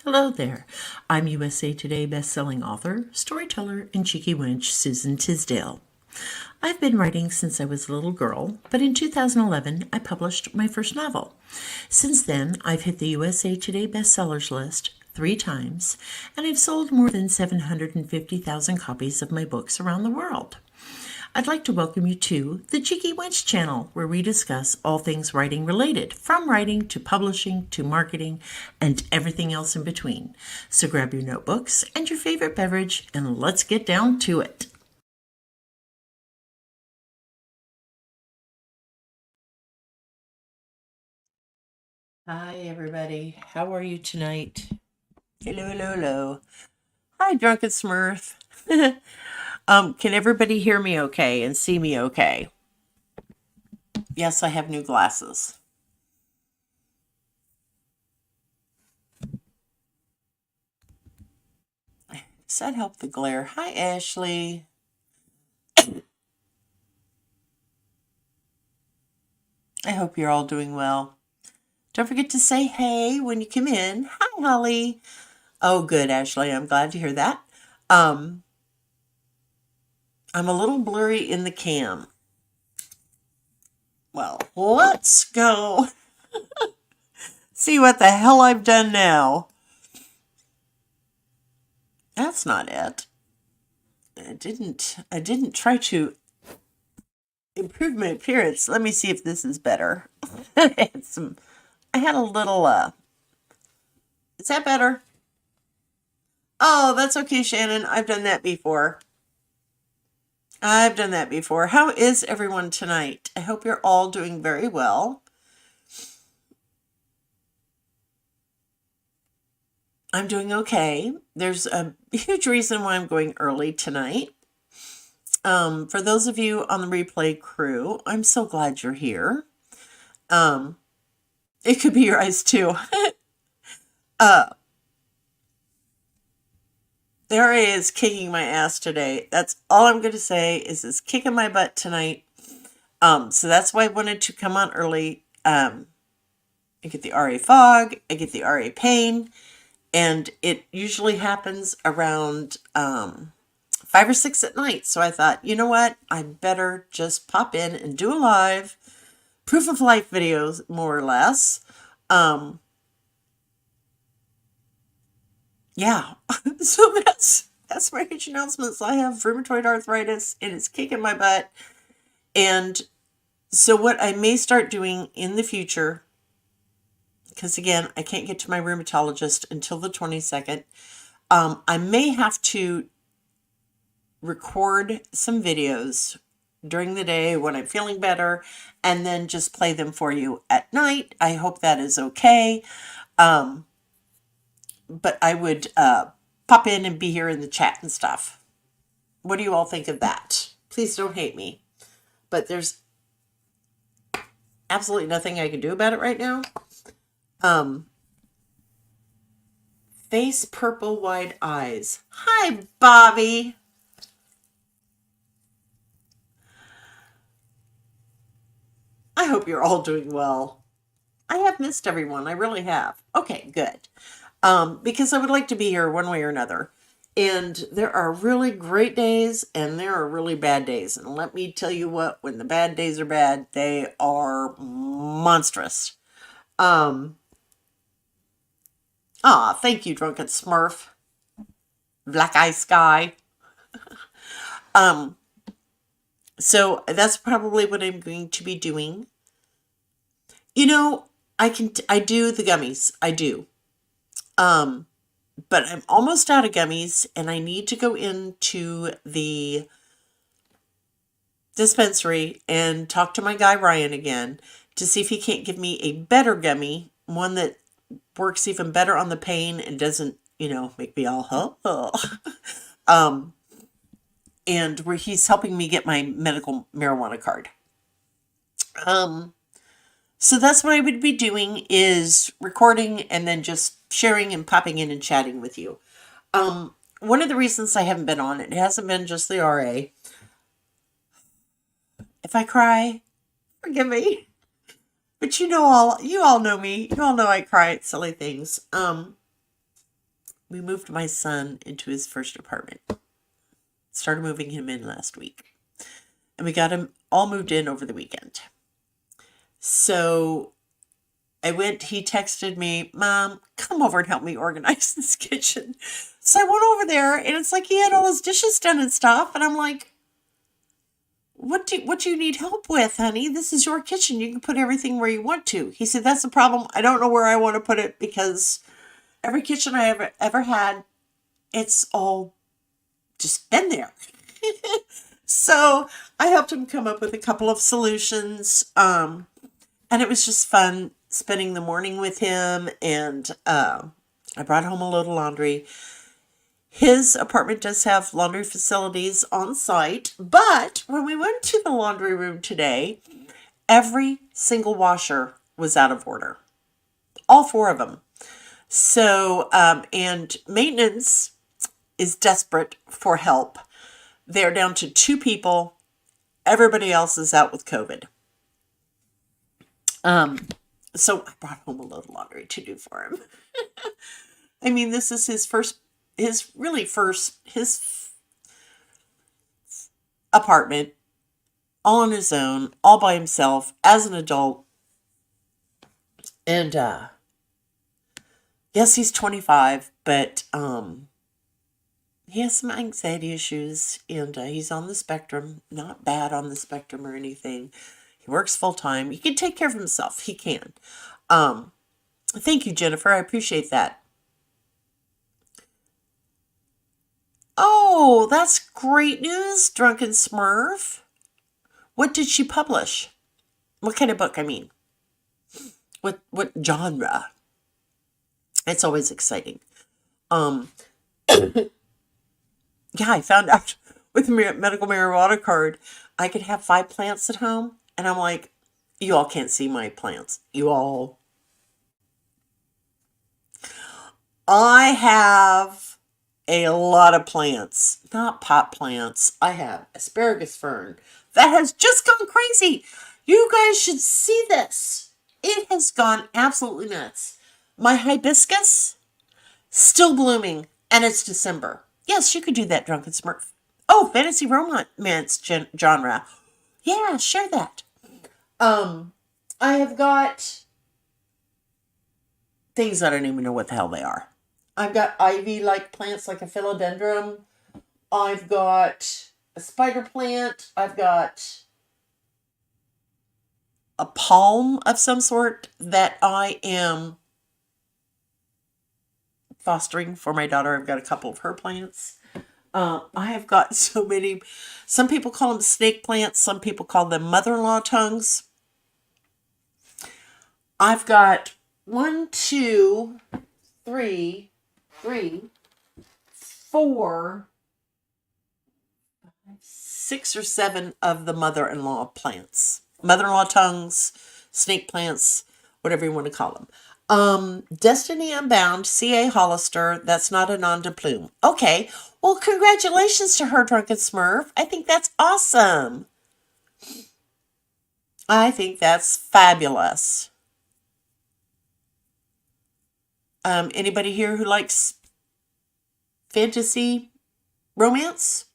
Hello there. I'm USA Today bestselling author, storyteller, and cheeky wench Susan Tisdale. I've been writing since I was a little girl, but in 2011 I published my first novel. Since then, I've hit the USA Today bestsellers list 3 times, and I've sold more than 750,000 copies of my books around the world. I'd like to welcome you to the Cheeky Wench channel, where we discuss all things writing related, from writing to publishing to marketing and everything else in between. So grab your notebooks and your favorite beverage and let's get down to it. Hi, everybody. How are you tonight? Hello, hello, hello. Hi, Drunken Smurf. Can everybody hear me okay and see me okay? Yes, I have new glasses. Does that help the glare? Hi, Ashley. I hope you're all doing well. Don't forget to say hey when you come in. Hi, Holly. Oh, good, Ashley. I'm glad to hear that. Um, I'm a little blurry in the cam. Well, let's go see what the hell I've done now. That's not it. I didn't try to improve my appearance. Let me see if this is better. I had a little is that better? Oh, that's okay, Shannon. I've done that before. How is everyone tonight? I hope you're all doing very well. I'm doing okay. There's a huge reason why I'm going early tonight. For those of you on the replay crew, I'm so glad you're here. It could be your eyes too. uh, there he is kicking my ass today. That's all I'm going to say is it's kicking my butt tonight. So that's why I wanted to come on early. I get the RA fog, I get the RA pain, and it usually happens around 5 or 6 at night. So I thought, you know what? I better just pop in and do a live proof of life videos, more or less. Yeah. So that's my huge announcements. I have rheumatoid arthritis and it's kicking my butt. And so what I may start doing in the future, because again, I can't get to my rheumatologist until the 22nd, I may have to record some videos during the day when I'm feeling better and then just play them for you at night. I hope that is okay. But I would pop in and be here in the chat and stuff. What do you all think of that? Please don't hate me. But there's absolutely nothing I can do about it right now. Face purple wide eyes. Hi, Bobby. I hope you're all doing well. I have missed everyone. I really have. Okay, good. Because I would like to be here one way or another. And there are really great days and there are really bad days. And let me tell you what, when the bad days are bad, they are monstrous. Thank you, Drunken Smurf. Black Eye Sky. So that's probably what I'm going to be doing. You know, I do the gummies. I do. But I'm almost out of gummies and I need to go into the dispensary and talk to my guy Ryan again to see if he can't give me a better gummy, one that works even better on the pain and doesn't, make me all and where he's helping me get my medical marijuana card. So that's what I would be doing is recording and then just sharing and popping in and chatting with you. One of the reasons I haven't been on, it hasn't been just the RA. If I cry, forgive me. But you all know me. You all know I cry at silly things. we moved my son into his first apartment. Started moving him in last week. And we got him all moved in over the weekend. So he texted me, Mom, come over and help me organize this kitchen. So I went over there, and it's like he had all his dishes done and stuff. And I'm like, what do you need help with, honey? This is your kitchen. You can put everything where you want to. He said, that's the problem. I don't know where I want to put it because every kitchen I ever had, it's all just been there. So I helped him come up with a couple of solutions. And it was just fun spending the morning with him. And I brought home a load of laundry. His apartment does have laundry facilities on site, but when we went to the laundry room today, every single washer was out of order. All 4 of them. So, and maintenance is desperate for help. They're down to 2 people. Everybody else is out with COVID. So I brought home a load of laundry to do for him. I mean, this is his apartment, all on his own, all by himself, as an adult. And, yes, he's 25, but, he has some anxiety issues, and, he's on the spectrum, not bad on the spectrum or anything. He works full time. He can take care of himself. He can. Thank you, Jennifer. I appreciate that. Oh, that's great news, Drunken Smurf. What did she publish? What kind of book, I mean? What genre? It's always exciting. Yeah, I found out with the medical marijuana card, I could have 5 plants at home. And I'm like, you all can't see my plants. I have a lot of plants, not pot plants. I have asparagus fern that has just gone crazy. You guys should see this. It has gone absolutely nuts. My hibiscus, still blooming, and it's December. Yes, you could do that, Drunken Smurf. Oh, fantasy romance genre. Yeah, share that. I have got things I don't even know what the hell they are. I've got ivy-like plants like a philodendron. I've got a spider plant. I've got a palm of some sort that I am fostering for my daughter. I've got a couple of her plants. I have got so many. Some people call them snake plants. Some people call them mother-in-law tongues. I've got 1, 2, 3, 4, 6 or 7 of the mother-in-law plants. Mother-in-law tongues, snake plants, whatever you want to call them. Destiny Unbound, C.A. Hollister, that's not a nom de plume. Okay, well, congratulations to her, Drunken Smurf. I think that's awesome. I think that's fabulous. Anybody here who likes fantasy romance?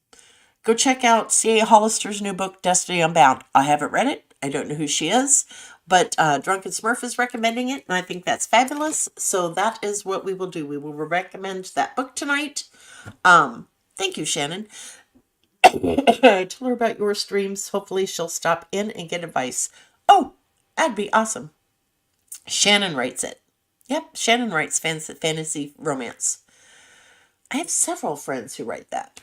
Go check out C.A. Hollister's new book, Destiny Unbound. I haven't read it. I don't know who she is, but Drunken Smurf is recommending it, and I think that's fabulous. So that is what we will do. We will recommend that book tonight. Thank you, Shannon. Tell her about your streams. Hopefully she'll stop in and get advice. Oh, that'd be awesome. Shannon writes it. Yep, Shannon writes fantasy romance. I have several friends who write that.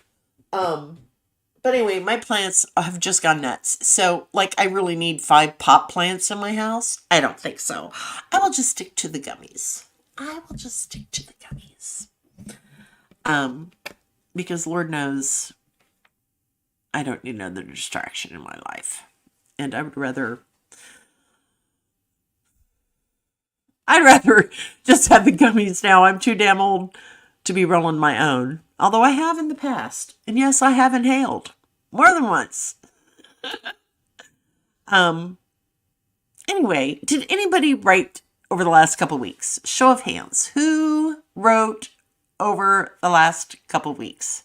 But anyway, my plants have just gone nuts. So, like, I really need 5 pot plants in my house? I don't think so. I will just stick to the gummies. Because Lord knows I don't need another distraction in my life. And I'd rather just have the gummies now. I'm too damn old to be rolling my own. Although I have in the past. And yes, I have inhaled. More than once. Anyway, did anybody write over the last couple of weeks? Show of hands. Who wrote over the last couple weeks.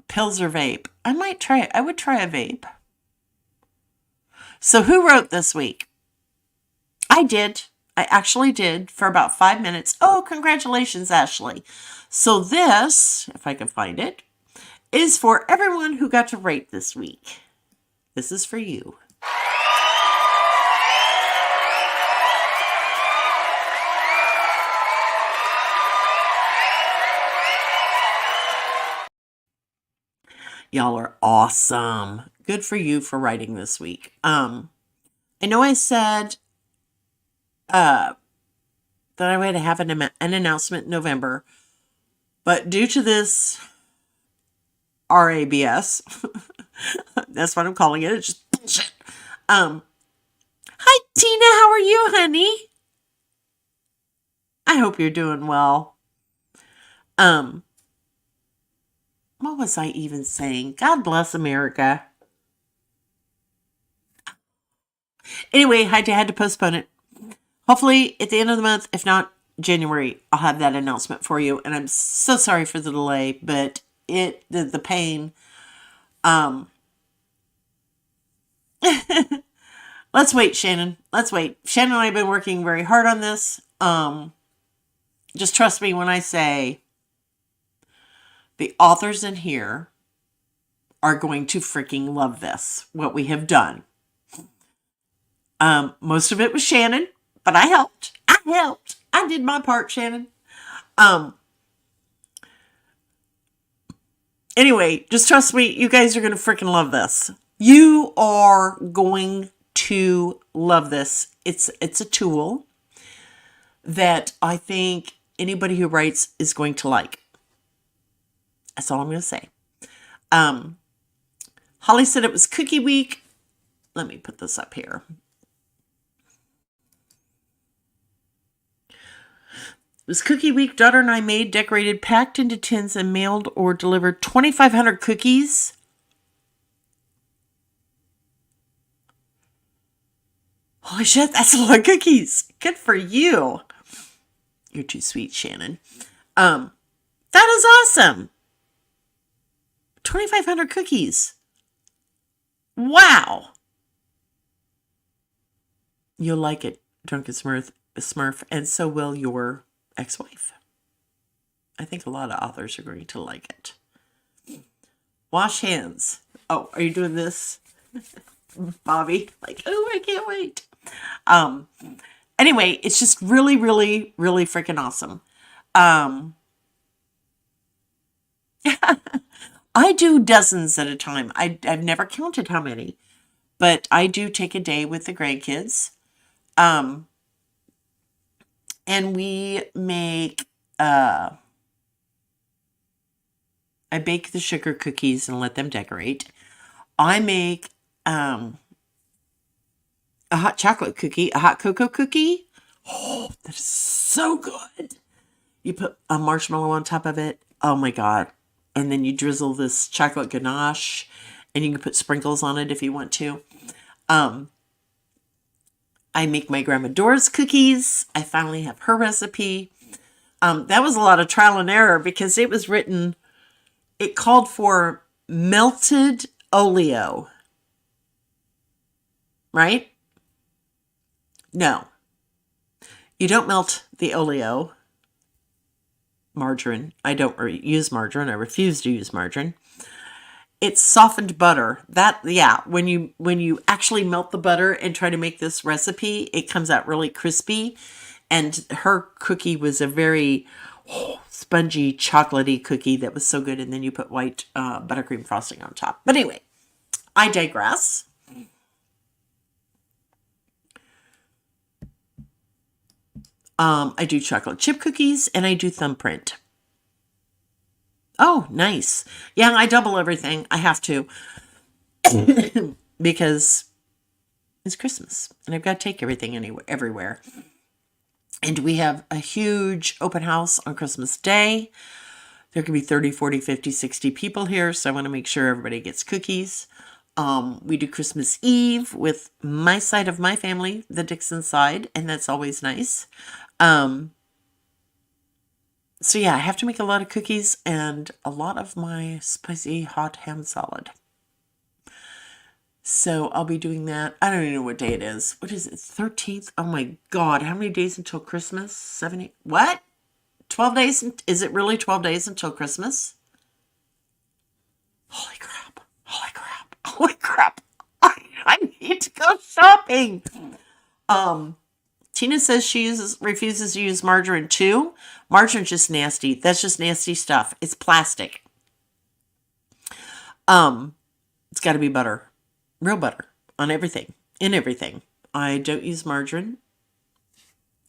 Pills or vape? I would try a vape. So who wrote this week? I did. I actually did for about 5 minutes. Oh, congratulations, Ashley. So this, if I can find it, is for everyone who got to rate this week. This is for you. Y'all are awesome. Good for you for writing this week. I know I said that I would have an announcement in November, but due to this RABS, that's what I'm calling it. It's just bullshit. Hi Tina, how are you, honey? I hope you're doing well. What was I even saying? God bless America. Anyway, I had to postpone it. Hopefully at the end of the month, if not January, I'll have that announcement for you. And I'm so sorry for the delay, but the pain. Let's wait, Shannon. Let's wait. Shannon and I have been working very hard on this. Just trust me when I say the authors in here are going to freaking love this, what we have done. Most of it was Shannon, but I helped. I did my part, Shannon. Anyway, just trust me. You guys are going to freaking love this. You are going to love this. It's a tool that I think anybody who writes is going to like. That's all I'm going to say. Holly said it was cookie week. Let me put this up here. It was cookie week. Daughter and I made, decorated, packed into tins, and mailed or delivered 2,500 cookies. Holy shit, that's a lot of cookies. Good for you. You're too sweet, Shannon. That is awesome. 2,500 cookies. Wow. You'll like it, Drunken Smurf, and so will your ex-wife. I think a lot of authors are going to like it. Wash hands. Oh, are you doing this, Bobby? Like, oh, I can't wait. Anyway, it's just really, really, really freaking awesome. I do dozens at a time. I've never counted how many, but I do take a day with the grandkids. And we make, I bake the sugar cookies and let them decorate. I make, a hot chocolate cookie, a hot cocoa cookie. Oh, that is so good. You put a marshmallow on top of it. Oh my God. And then you drizzle this chocolate ganache and you can put sprinkles on it if you want to. I make my Grandma Dora's cookies. I finally have her recipe. That was a lot of trial and error because it was written, it called for melted oleo. Right? No. You don't melt the oleo. Margarine. I don't use margarine. I refuse to use margarine. It's softened butter. When you actually melt the butter and try to make this recipe, it comes out really crispy. And her cookie was a very spongy, chocolatey cookie that was so good. And then you put white buttercream frosting on top. But anyway, I digress. I do chocolate chip cookies and I do thumbprint. Oh, nice. Yeah, I double everything. I have to. Because it's Christmas and I've got to take everything everywhere. And we have a huge open house on Christmas Day. There could be 30, 40, 50, 60 people here. So I want to make sure everybody gets cookies. We do Christmas Eve with my side of my family, the Dixon side, and that's always nice. So yeah, I have to make a lot of cookies and a lot of my spicy hot ham salad. So I'll be doing that. I don't even know what day it is. What is it? 13th? Oh my God. How many days until Christmas? 70? What? 12 days? Is it really 12 days until Christmas? Holy crap. Holy crap. Holy crap. I need to go shopping. Um, Tina says refuses to use margarine too. Margarine's just nasty. That's just nasty stuff. It's plastic. Um, it's got to be butter, real butter on everything, in everything. I don't use margarine.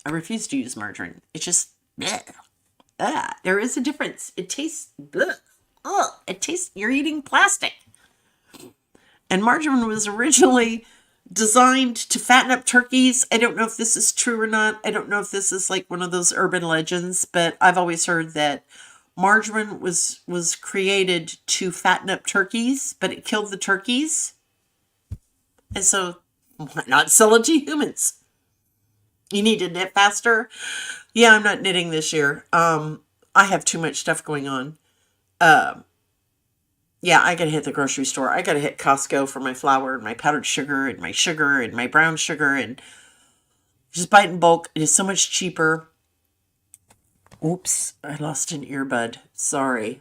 I refuse to use margarine. It's just bleh. There is a difference. It tastes bleh. Ugh. It tastes. You're eating plastic. And margarine was originally designed to fatten up turkeys. I don't know if this is true or not. I don't know if this is like one of those urban legends, but I've always heard that margarine was created to fatten up turkeys, but it killed the turkeys. And so why not sell it to humans? You need to knit faster? Yeah, I'm not knitting this year. I have too much stuff going on. Yeah, I gotta hit the grocery store. I gotta hit Costco for my flour and my powdered sugar and my brown sugar and just buy it in bulk. It is so much cheaper. Oops, I lost an earbud. Sorry.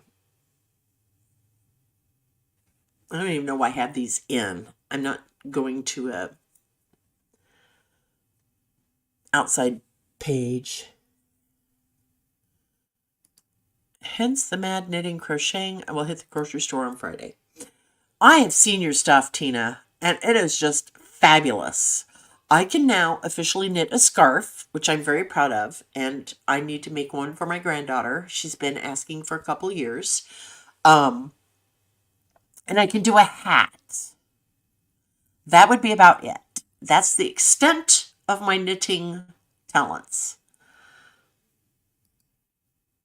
I don't even know why I have these in. I'm not going to a outside page. Hence the mad knitting crocheting. I will hit the grocery store on Friday. I have seen your stuff, Tina, and it is just fabulous. I can now officially knit a scarf, which I'm very proud of, and I need to make one for my granddaughter. She's been asking for a couple years. Um, and I can do a hat. That would be about it. That's the extent of my knitting talents.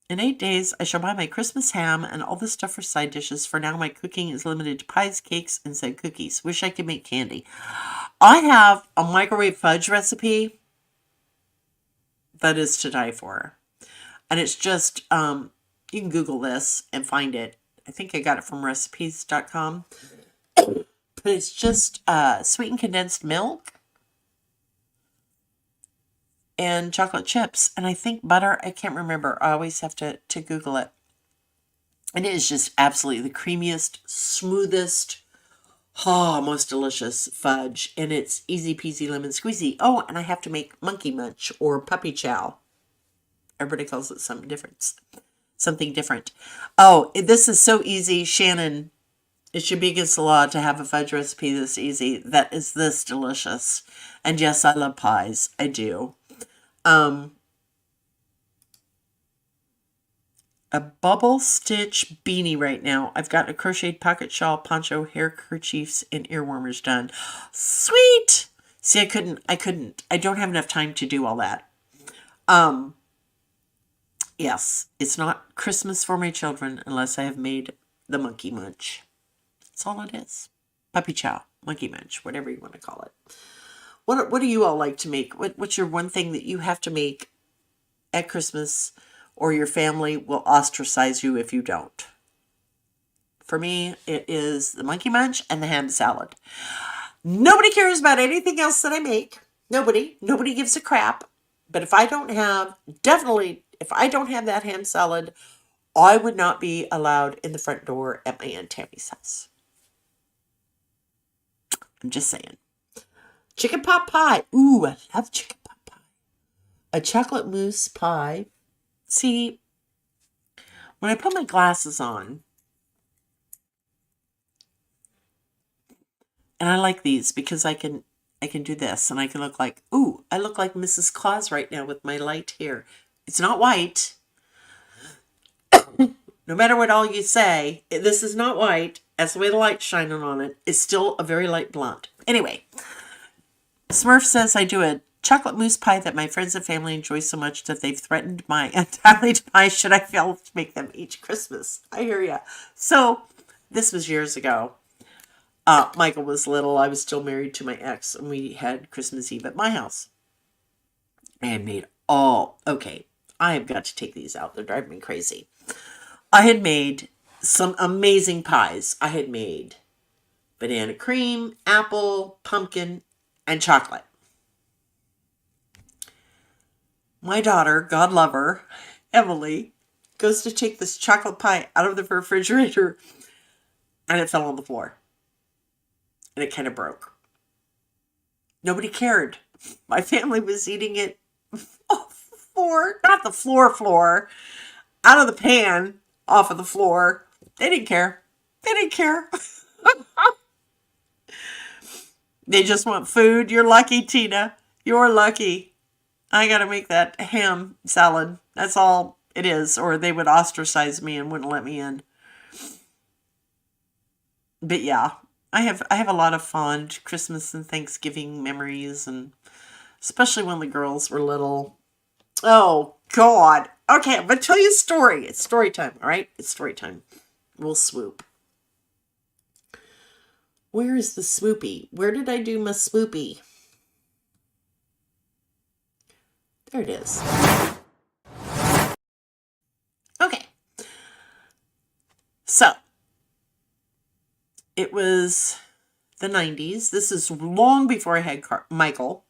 In 8 days, I shall buy my Christmas ham and all the stuff for side dishes. For now, my cooking is limited to pies, cakes, and said cookies. Wish I could make candy. I have a microwave fudge recipe that is to die for. And it's just, you can Google this and find it. I think I got it from recipes.com. But it's just sweetened condensed milk and chocolate chips. And I think butter. I can't remember. I always have to Google it. And it is just absolutely the creamiest, smoothest, most delicious fudge. And it's easy peasy lemon squeezy. Oh, and I have to make monkey munch or puppy chow. Everybody calls it something different. Something different. Oh, this is so easy. Shannon, it should be against the law to have a fudge recipe this easy. That is this delicious. And yes, I love pies. I do. A bubble stitch beanie right now. I've got a crocheted pocket shawl, poncho, hair kerchiefs, and ear warmers done. Sweet! See, I couldn't. I don't have enough time to do all that. Yes, it's not Christmas for my children unless I have made the monkey munch. That's all it is. Puppy chow, monkey munch, whatever you want to call it. What do you all like to make? What's your one thing that you have to make at Christmas, or your family will ostracize you if you don't? For me, it is the monkey munch and the ham salad. Nobody cares about anything else that I make. Nobody gives a crap. But if I don't have that ham salad, I would not be allowed in the front door at my Aunt Tammy's house. I'm just saying. Chicken pot pie. Ooh, I love chicken pot pie. A chocolate mousse pie. See, when I put my glasses on, and I like these because I can do this and I can look like, ooh, I look like Mrs. Claus right now with my light hair. It's not white. No matter what all you say, this is not white. That's the way the light's shining on it. It's still a very light blonde. Anyway, Smurf says I do a chocolate mousse pie that my friends and family enjoy so much that they've threatened my entirely demise should I fail to make them each Christmas. I hear ya. So, this was years ago. Michael was little. I was still married to my ex, and we had Christmas Eve at my house. I had made I have got to take these out. They're driving me crazy. I had made some amazing pies. I had made banana cream, apple, pumpkin, and chocolate. My daughter, God love her, Emily, goes to take this chocolate pie out of the refrigerator, and it fell on the floor. And it kind of broke. Nobody cared. My family was eating it off the floor, not the floor, out of the pan, off of the floor. They didn't care. They didn't care. They just want food. You're lucky, Tina. You're lucky. I got to make that ham salad. That's all it is. Or they would ostracize me and wouldn't let me in. But yeah, I have a lot of fond Christmas and Thanksgiving memories, and especially when the girls were little. Oh, God. Okay, I'm going to tell you a story. It's story time, all right? It's story time. We'll swoop. Where is the swoopy? Where did I do my swoopy? There it is. Okay. So, it was the 90s. This is long before I had Michael.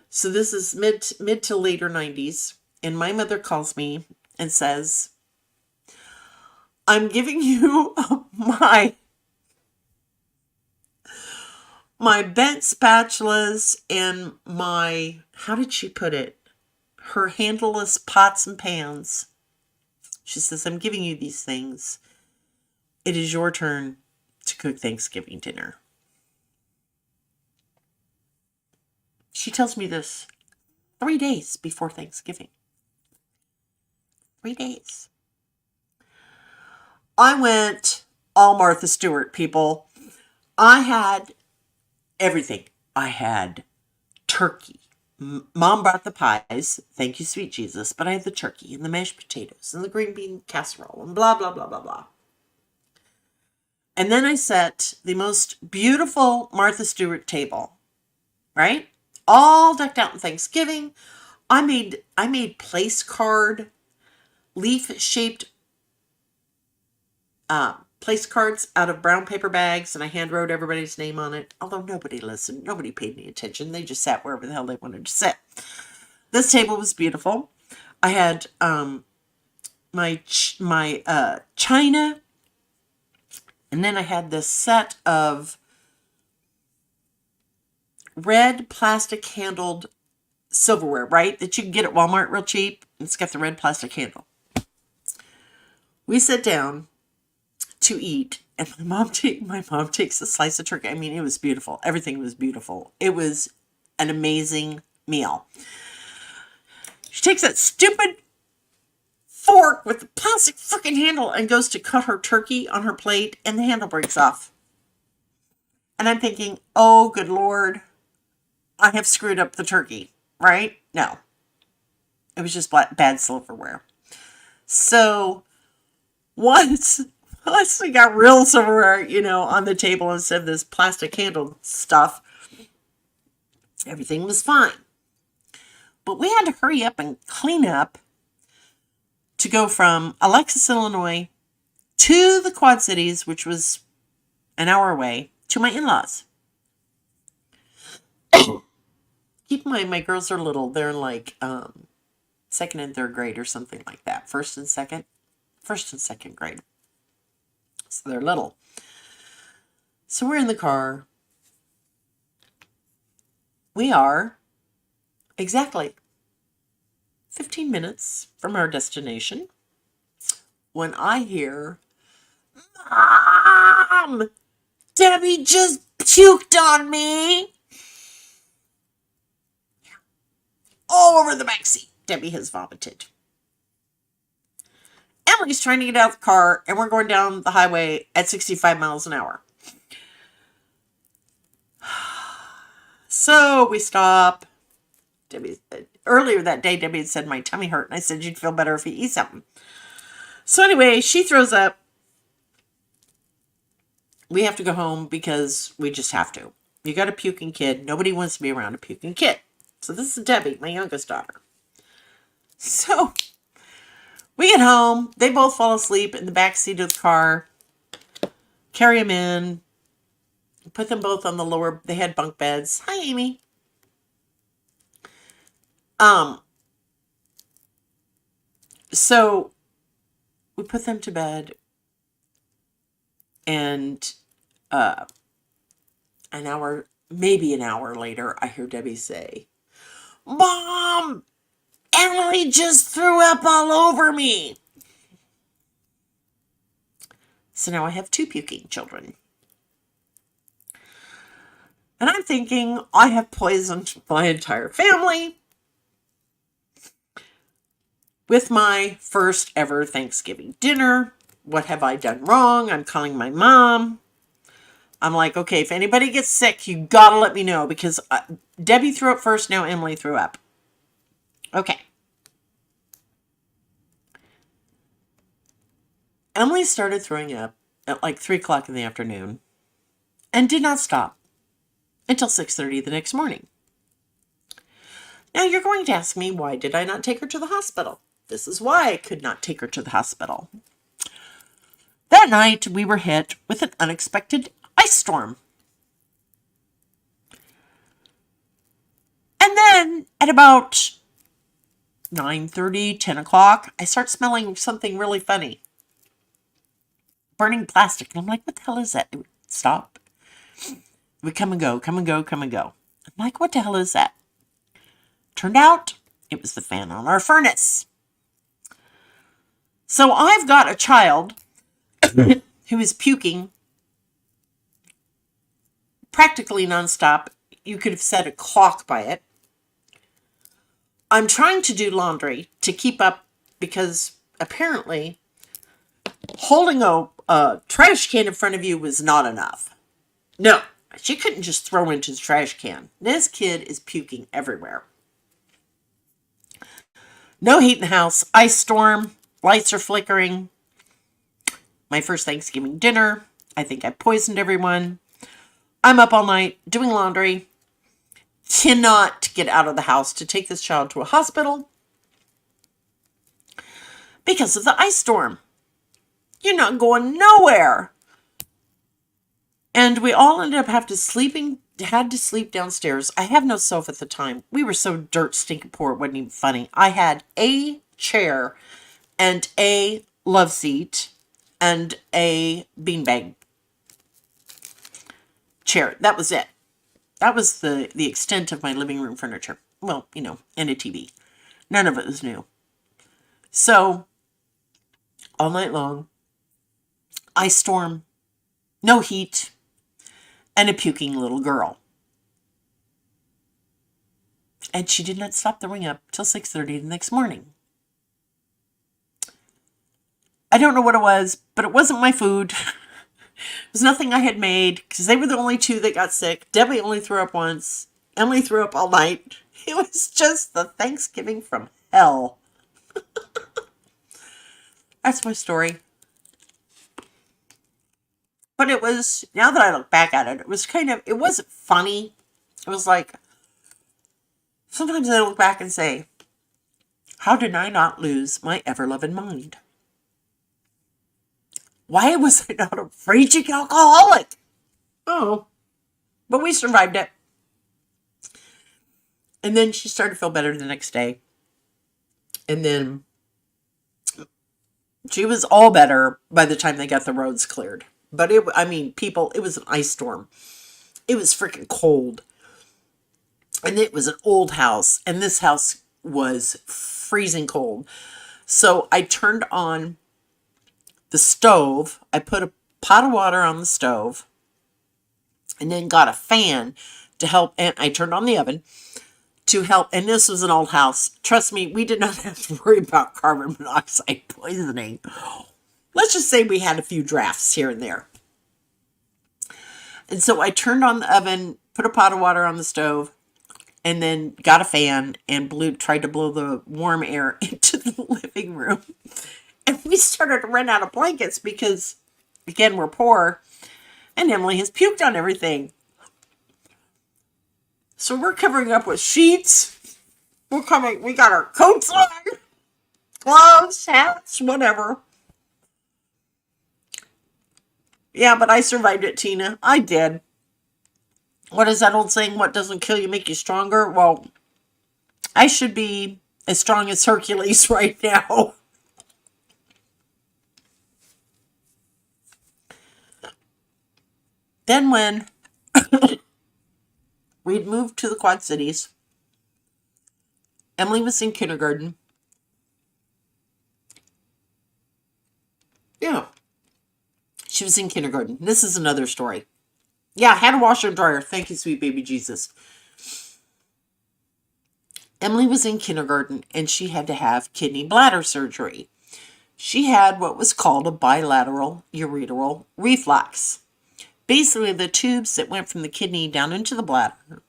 So this is mid to later 90s. And my mother calls me and says, I'm giving you my bent spatulas and my, how did she put it? Her handleless pots and pans. She says, I'm giving you these things. It is your turn to cook Thanksgiving dinner. She tells me this 3 days before Thanksgiving. 3 days. I went all Martha Stewart, people. I had everything. I had turkey. Mom brought the pies. Thank you, sweet Jesus. But I had the turkey and the mashed potatoes and the green bean casserole and blah, blah, blah, blah, blah. And then I set the most beautiful Martha Stewart table, right? All decked out in Thanksgiving. I made place card, leaf-shaped place cards out of brown paper bags, and I hand wrote everybody's name on it. Although nobody listened, nobody paid any attention. They just sat wherever the hell they wanted to sit. This table was beautiful. I had my china, and then I had this set of red plastic handled silverware, right? That you can get at Walmart real cheap. It's got the red plastic handle. We sit down to eat, and my mom takes a slice of turkey. I mean, it was beautiful. Everything was beautiful. It was an amazing meal. She takes that stupid fork with the plastic freaking handle and goes to cut her turkey on her plate, and the handle breaks off. And I'm thinking, oh, good Lord, I have screwed up the turkey, right? No. It was just bad silverware. So once we got real silverware, on the table instead of this plastic handled stuff, everything was fine. But we had to hurry up and clean up to go from Alexis, Illinois to the Quad Cities, which was an hour away, to my in-laws. Keep in mind, my girls are little. They're in like second and third grade or something like that. First and second grade. So they're little. So we're in the car. We are exactly 15 minutes from our destination when I hear, Mom, Debbie just puked on me. All over the backseat. Debbie has vomited. Emily's trying to get out of the car, and we're going down the highway at 65 miles an hour. So we stop. Earlier that day, Debbie had said my tummy hurt, and I said, you'd feel better if you eat something. So anyway, she throws up. We have to go home because we just have to. You got a puking kid. Nobody wants to be around a puking kid. So this is Debbie, my youngest daughter. So we get home. They both fall asleep in the back seat of the car. Carry them in. Put them both on the lower. They had bunk beds. Hi, Amy. So we put them to bed, and maybe an hour later, I hear Debbie say, "Mom, Emily just threw up all over me." So now I have 2 puking children. And I'm thinking, I have poisoned my entire family with my first ever Thanksgiving dinner. What have I done wrong? I'm calling my mom. I'm like, okay, if anybody gets sick, you gotta let me know, because Debbie threw up first, now Emily threw up. Okay. Emily started throwing up at like 3 o'clock in the afternoon and did not stop until 6:30 the next morning. Now you're going to ask me, why did I not take her to the hospital? This is why I could not take her to the hospital. That night, we were hit with an unexpected ice storm. And then at about 9:30, 10 o'clock, I start smelling something really funny. Burning plastic. And I'm like, what the hell is that? It would stop. It would come and go, come and go, come and go. I'm like, what the hell is that? Turned out it was the fan on our furnace. So I've got a child who is puking practically nonstop. You could have set a clock by it. I'm trying to do laundry to keep up, because apparently holding a trash can in front of you was not enough. No, she couldn't just throw into the trash can. This kid is puking everywhere. No heat in the house. Ice storm. Lights are flickering. My first Thanksgiving dinner. I think I poisoned everyone. I'm up all night doing laundry. Cannot get out of the house to take this child to a hospital because of the ice storm. You're not going nowhere. And we all ended up had to sleep downstairs. I have no sofa at the time. We were so dirt stinking poor, it wasn't even funny. I had a chair and a love seat and a beanbag chair. That was it. That was the extent of my living room furniture. Well, and a TV. None of it was new. So, all night long, ice storm, no heat, and a puking little girl. And she did not stop throwing up till 6:30 the next morning. I don't know what it was, but it wasn't my food. It was nothing I had made, because they were the only 2 that got sick. Debbie only threw up once. Emily threw up all night. It was just the Thanksgiving from hell. That's my story. But it was, now that I look back at it, it wasn't funny. It was like, sometimes I look back and say, how did I not lose my ever-loving mind? Why was I not a raging alcoholic? Oh, but we survived it. And then she started to feel better the next day. And then she was all better by the time they got the roads cleared. But it was an ice storm. It was freaking cold. And it was an old house. And this house was freezing cold. So I turned on the stove. I put a pot of water on the stove. And then got a fan to help. And I turned on the oven to help. And this was an old house. Trust me, we did not have to worry about carbon monoxide poisoning. Let's just say we had a few drafts here and there. And so I turned on the oven, put a pot of water on the stove, and then got a fan and tried to blow the warm air into the living room. And we started to run out of blankets because, again, we're poor, and Emily has puked on everything. So we're covering up with sheets. We got our coats on. gloves, hats, whatever. Yeah, but I survived it, Tina. I did. What is that old saying? What doesn't kill you make you stronger? Well, I should be as strong as Hercules right now. Then when we'd moved to the Quad Cities, Emily was in kindergarten. Yeah, she was in kindergarten. This is another story. Yeah, had a washer and dryer. Thank you, sweet baby Jesus. Emily was in kindergarten and she had to have kidney bladder surgery. She had what was called a bilateral ureteral reflux. Basically, the tubes that went from the kidney down into the bladder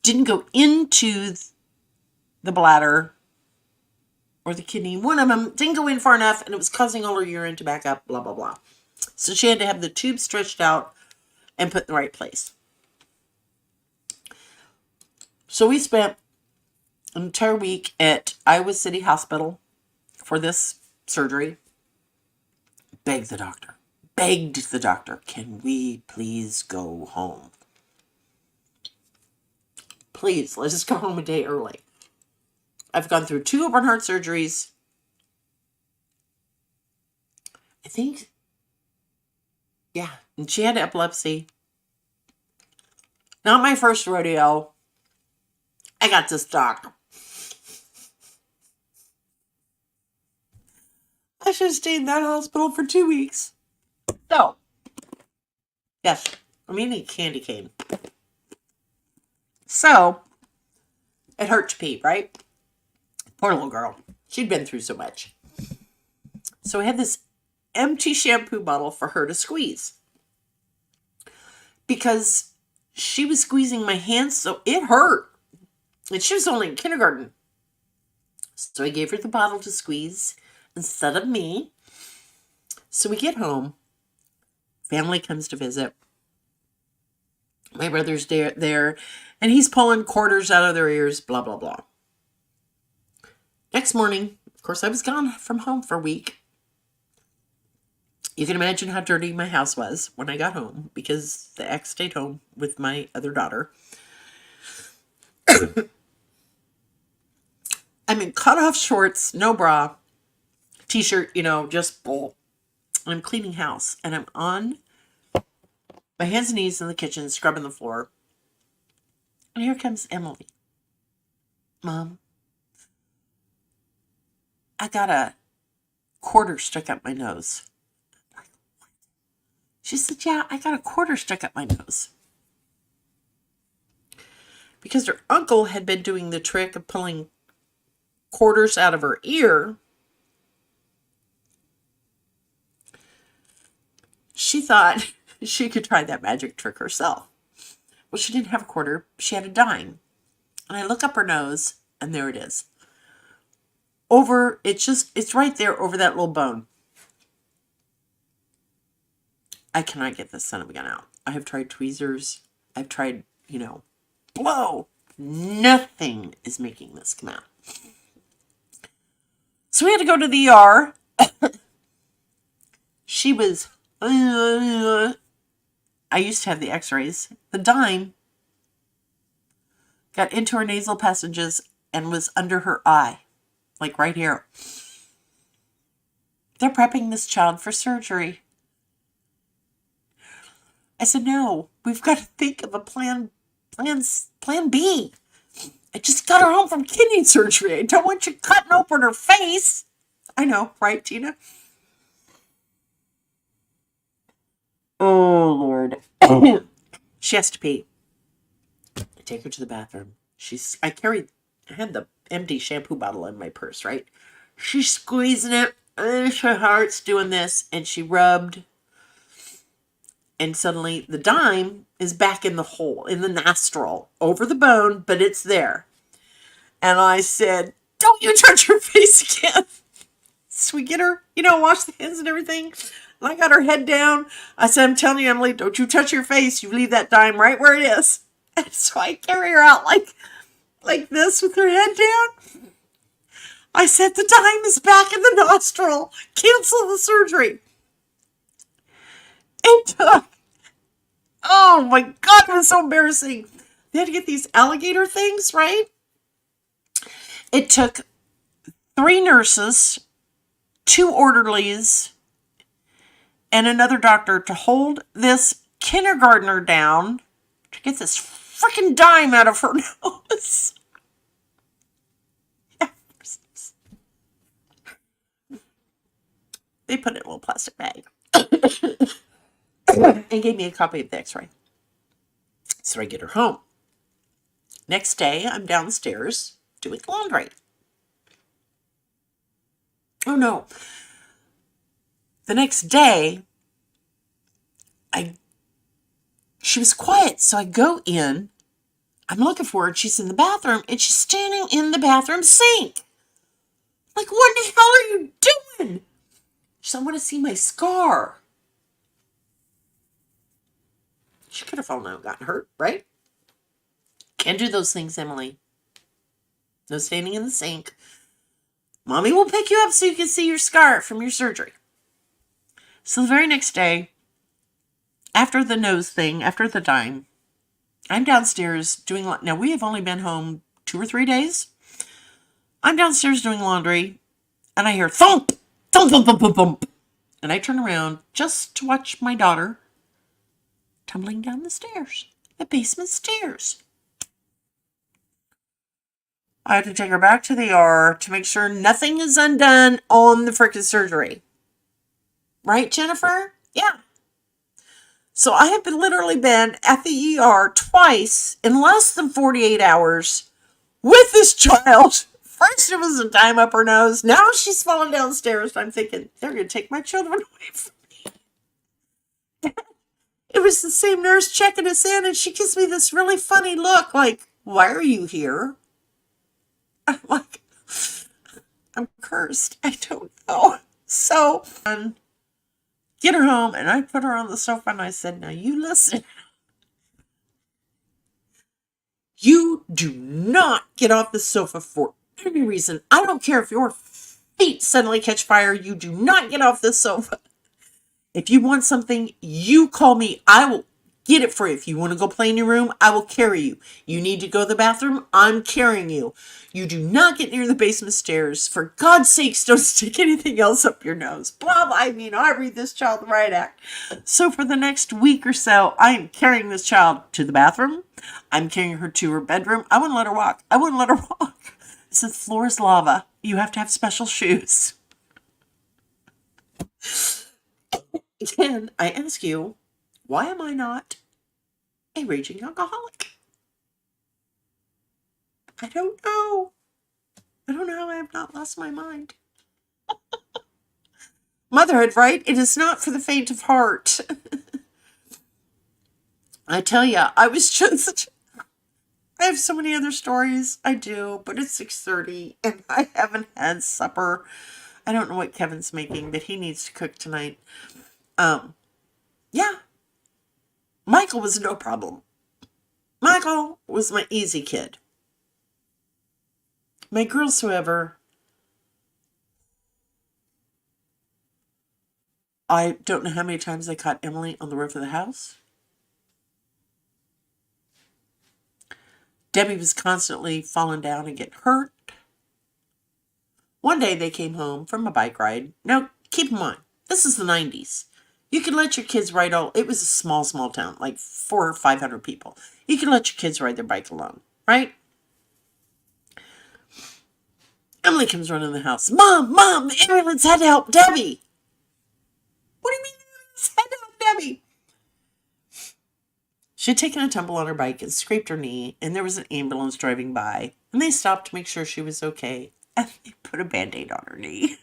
didn't go into the bladder or the kidney. One of them didn't go in far enough and it was causing all her urine to back up, blah, blah, blah. So she had to have the tube stretched out and put in the right place. So we spent an entire week at Iowa City Hospital for this surgery. Begged the doctor, can we please go home? Please, let's just go home a day early. I've gone through 2 open heart surgeries. I think, yeah, and she had epilepsy. Not my first rodeo. I got this doctor. I should have stayed in that hospital for 2 weeks. So, yes, I'm eating a candy cane. So, it hurt to pee, right? Poor little girl. She'd been through so much. So I had this empty shampoo bottle for her to squeeze. Because she was squeezing my hands, so it hurt. And she was only in kindergarten. So I gave her the bottle to squeeze instead of me. So we get home. Family comes to visit. My brother's there, and he's pulling quarters out of their ears, blah, blah, blah. Next morning, of course, I was gone from home for a week. You can imagine how dirty my house was when I got home because the ex stayed home with my other daughter. I'm in cutoff shorts, no bra, t-shirt, just bull. And I'm cleaning house, and I'm on my hands and knees in the kitchen, scrubbing the floor. And here comes Emily. Mom, I got a quarter stuck up my nose. She said, yeah, I got a quarter stuck up my nose. Because her uncle had been doing the trick of pulling quarters out of her ear, she thought she could try that magic trick herself. Well, she didn't have a quarter. She had a dime. And I look up her nose, and there it is. It's right there over that little bone. I cannot get this son of a gun out. I have tried tweezers. I've tried, blow. Nothing is making this come out. So we had to go to the ER. She was, I used to have the x-rays. The dime got into her nasal passages and was under her eye. Like right here. They're prepping this child for surgery. I said, no, we've got to think of a plan B. I just got her home from kidney surgery. I don't want you cutting open her face. I know, right, Tina? Oh, Lord. She has to pee. I take her to the bathroom. I had the empty shampoo bottle in my purse, right? She's squeezing it. Her heart's doing this. And she rubbed. And suddenly the dime is back in the hole, in the nostril, over the bone, but it's there. And I said, don't you touch her face again. So we get her, wash the hands and everything. And I got her head down. I said, I'm telling you, Emily, don't you touch your face. You leave that dime right where it is. And so I carry her out like this with her head down. I said, the dime is back in the nostril. Cancel the surgery. It took, oh my God, it was so embarrassing. They had to get these alligator things, right? It took 3 nurses, 2 orderlies, and another doctor to hold this kindergartner down to get this freaking dime out of her nose. They put it in a little plastic bag and gave me a copy of the x-ray. So I get her home. Next day, I'm downstairs doing laundry. Oh no. The next day, she was quiet, so I go in. I'm looking for her. She's in the bathroom, and she's standing in the bathroom sink. Like, what the hell are you doing? She said, I want to see my scar. She could have fallen out and gotten hurt, right? Can't do those things, Emily. No standing in the sink. Mommy will pick you up so you can see your scar from your surgery. So the very next day, after the nose thing, after the dime, I'm downstairs doing, now we have only been home 2 or 3 days. I'm downstairs doing laundry, and I hear thump, thump, thump, thump, thump, thump. And I turn around just to watch my daughter tumbling down the stairs, the basement stairs. I had to take her back to the ER to make sure nothing is undone on the frickin' surgery. Right, Jennifer? Yeah. So I have literally been at the ER twice in less than 48 hours with this child. First it was a dime up her nose. Now she's falling downstairs. I'm thinking, they're going to take my children away from me. It was the same nurse checking us in, and she gives me this really funny look like, why are you here? I'm like, I'm cursed. I don't know. So, get her home, and I put her on the sofa, and I said, now you listen. You do not get off the sofa for any reason. I don't care if your feet suddenly catch fire. You do not get off the sofa. If you want something, you call me. I will get it for you. If you want to go play in your room, I will carry you. You need to go to the bathroom, I'm carrying you. You do not get near the basement stairs. For God's sakes, don't stick anything else up your nose. Blah, blah. I mean, I read this child the right act. So for the next week or so, I am carrying this child to the bathroom. I'm carrying her to her bedroom. I wouldn't let her walk. I wouldn't let her walk. I said, the floor is lava. You have to have special shoes. Again, I ask you, why am I not a raging alcoholic? I don't know. I don't know how I have not lost my mind. Motherhood, right? It is not for the faint of heart. I tell you, I was just... I have so many other stories. I do, but it's 6:30 and I haven't had supper. I don't know what Kevin's making, but he needs to cook tonight. Yeah. Michael was no problem. Michael was my easy kid. My girls, however, I don't know how many times I caught Emily on the roof of the house. Debbie was constantly falling down and getting hurt. One day they came home from a bike ride. Now, keep in mind, this is the 90s. You could let your kids ride it was a small town, like 400 or 500 people. You could let your kids ride their bike alone, right? Emily comes running in the house. Mom, the ambulance had to help Debbie. What do you mean the ambulance had to help Debbie? She had taken a tumble on her bike and scraped her knee, and there was an ambulance driving by, and they stopped to make sure she was okay, and they put a Band-Aid on her knee.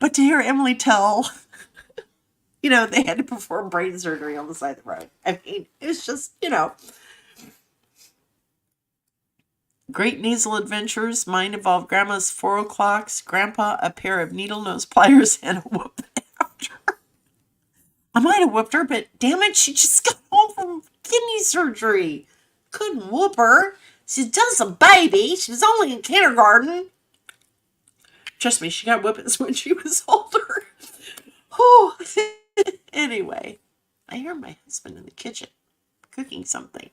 But to hear Emily tell... they had to perform brain surgery on the side of the road. I mean, it's just, Great nasal adventures. Mine involved Grandma's 4 o'clocks, Grandpa a pair of needle nose pliers, and a whoop after her. I might have whooped her, but damn it, she just got home from kidney surgery. Couldn't whoop her. She's just a baby. She was only in kindergarten. Trust me, she got whippets when she was older. Oh, anyway, I hear my husband in the kitchen cooking something.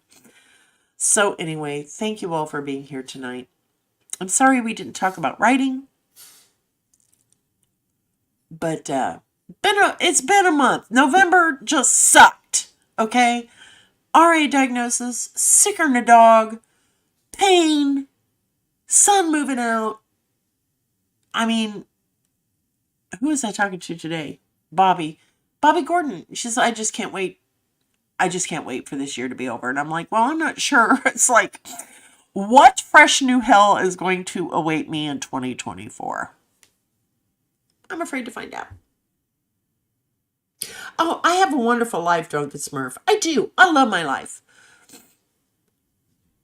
So anyway, thank you all for being here tonight. I'm sorry we didn't talk about writing, but it's been a month. November just sucked, okay? RA diagnosis, sicker than a dog, pain, son moving out. I mean, who was I talking to today? Bobby Gordon. She's, I just can't wait. I just can't wait for this year to be over. And I'm like, well, I'm not sure. It's like, what fresh new hell is going to await me in 2024? I'm afraid to find out. Oh, I have a wonderful life, Drunken Smurf. I do. I love my life.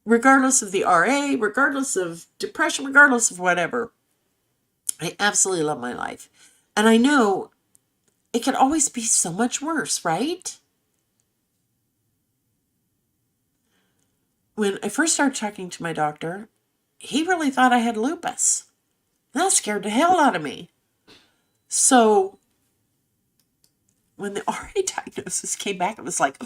Regardless of the RA, regardless of depression, regardless of whatever, I absolutely love my life. And I know it could always be so much worse, right? When I first started talking to my doctor, he really thought I had lupus. That scared the hell out of me. So when the RA diagnosis came back, it was like,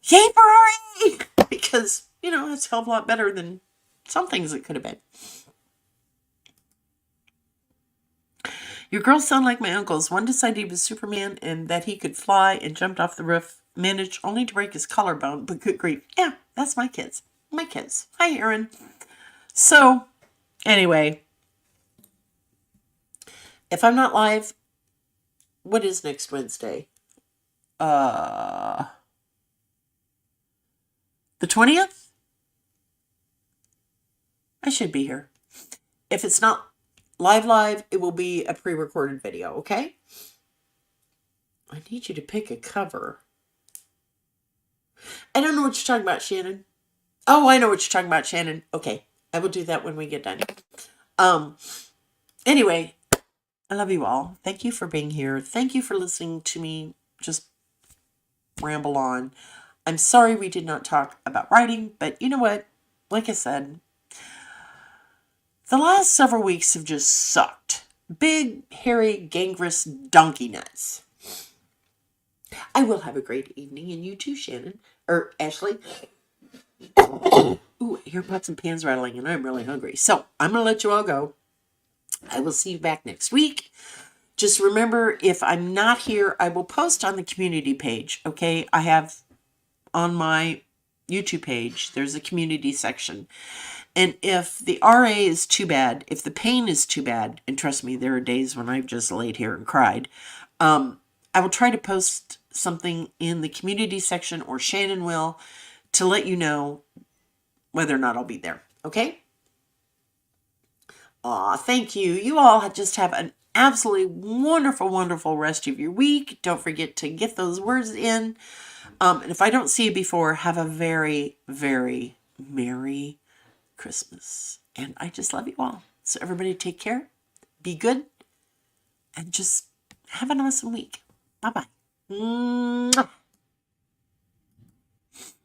yay for RA! Because, it's a hell of a lot better than some things it could have been. Your girls sound like my uncles. One decided he was Superman and that he could fly and jumped off the roof, managed only to break his collarbone, but good grief. Yeah, that's my kids. My kids. Hi, Aaron. So, anyway, if I'm not live, what is next Wednesday? The 20th? I should be here. If it's not live, it will be a pre-recorded video, okay? I need you to pick a cover. I don't know what you're talking about, Shannon. Oh, I know what you're talking about, Shannon. Okay, I will do that when we get done. Anyway, I love you all. Thank you for being here. Thank you for listening to me just ramble on. I'm sorry we did not talk about writing, but you know what? Like I said, the last several weeks have just sucked. Big, hairy, gangrenous donkey nuts. I will have a great evening, and you too, Shannon. Or Ashley. Ooh, I hear pots and pans rattling, and I'm really hungry. So, I'm going to let you all go. I will see you back next week. Just remember, if I'm not here, I will post on the community page, okay? I have on my YouTube page, there's a community section. And if the RA is too bad, if the pain is too bad, and trust me, there are days when I've just laid here and cried, I will try to post something in the community section, or Shannon will, to let you know whether or not I'll be there. Okay? Aw, thank you. You all just have an absolutely wonderful, wonderful rest of your week. Don't forget to get those words in. And if I don't see you before, have a very, very Merry Christmas. And I just love you all. So everybody take care, be good, and just have an awesome week. Bye-bye. Mwah.